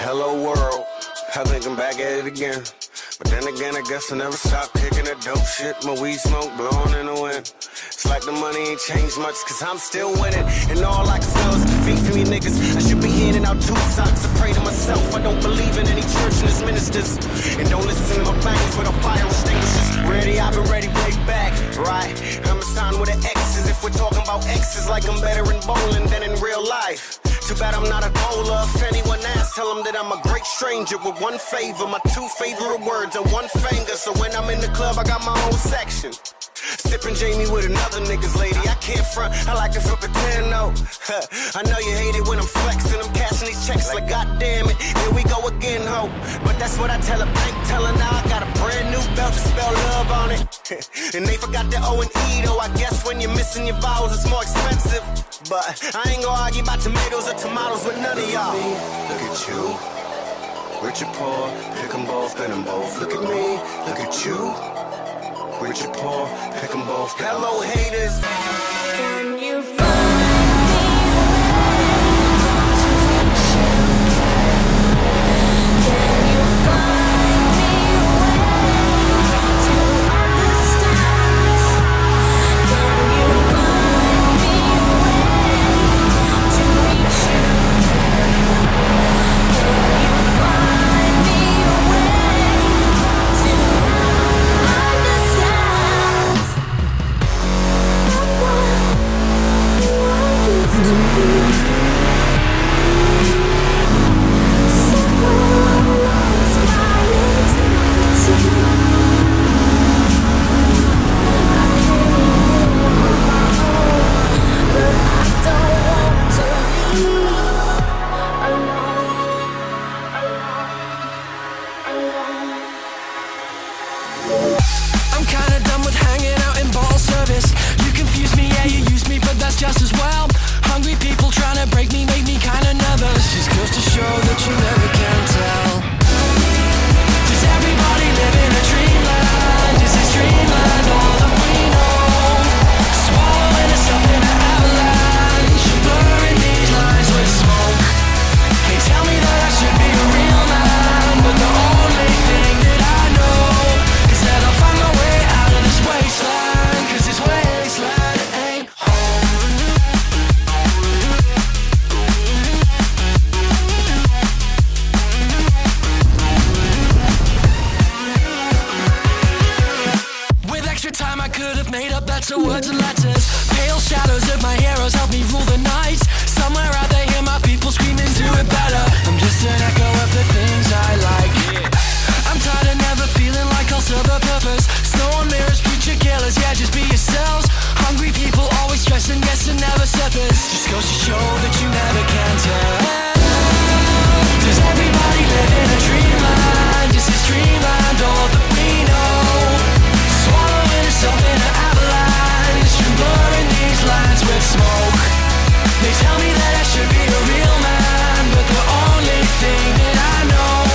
Hello world, I think I'm back at it again. But then again, I guess I never stopped kicking that dope shit. My weed smoke blowing in the wind. It's like the money ain't changed much, cause I'm still winning. And all I can smell is defeat for me niggas. I should be handing out 2 socks. I pray to myself, I don't believe in any church and its ministers. And don't listen to my bangs with a fire extinguishers. Ready, I've been ready way back, right? I'm a sign with an X's. If we're talking about X's, like I'm better in bowling than in real life. Too bad I'm not a bowler. If anyone asks, tell them that I'm a great stranger with one favor. My 2 favorite words and 1 finger. So when I'm in the club, I got my own section. Sipping Jamie with another nigga's lady. I can't front, I like to flip a 10 though. I know you hate it when I'm flexing. I'm cashing these checks like goddamn it. Here we go again, ho. But that's what I tell a bank teller now. I got a brand new belt to spell love on it. And they forgot the O and E though. I guess when you're missing your vowels, it's more expensive. But I ain't gonna argue about tomatoes or tomatoes with none of y'all. Look at you, rich or poor, pick them both, spin them both. Look at me, look at you, rich or poor, pick them both. Hello haters. Can you find just as well. Hungry people trying to break me, make me kinda nervous. Just goes to show that you never can tell. Does everybody live in a dreamland? Is this dreamland all that we know? Swallowing us up in an avalanche, blurring these lines with smoke. They tell me that I should be a real man, but the only thing that I know is that I'll find my way out of this wasteland. Cause this wasteland ain't time I could have made up better words and letters. Pale shadows of my heroes help me rule the night. Somewhere out there hear my people screaming, do it better. I'm just an echo of the things I like. I'm tired of never feeling like I'll serve a purpose. Snow on mirrors, future killers, yeah, just be yourselves. Hungry people always stressing, yes, and never surface. Just goes to show that you never can tell. Does everybody live in a dreamland? Is this dreamland all that we know? Swallowing us up in an avalanche, and blurring these lines with smoke. They tell me that I should be a real man, but the only thing that I know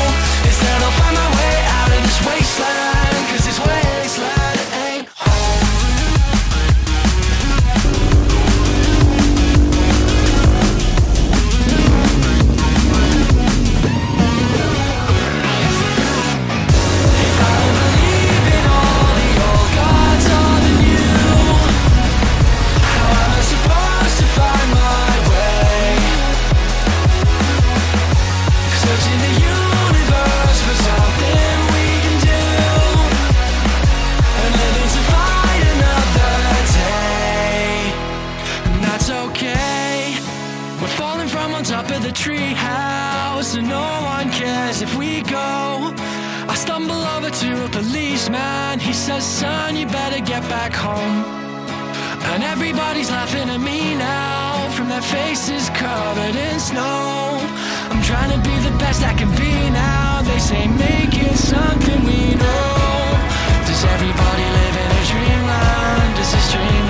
is that I'll find my way out of this wasteland. Cause this wasteland ain't home. If I don't believe in all the old gods or the new, how am I supposed to find my way? Searching the universe for something we can do, and living to fight another day. And that's okay. We're falling from on top of the tree house, and no one cares if we go. I stumble over to a policeman. He says, son, you better get back home. And everybody's laughing at me now, from their faces covered in snow. I'm trying to be the best I can be now. They say make it something we know. Does everybody live in a dreamland? Does this dreamland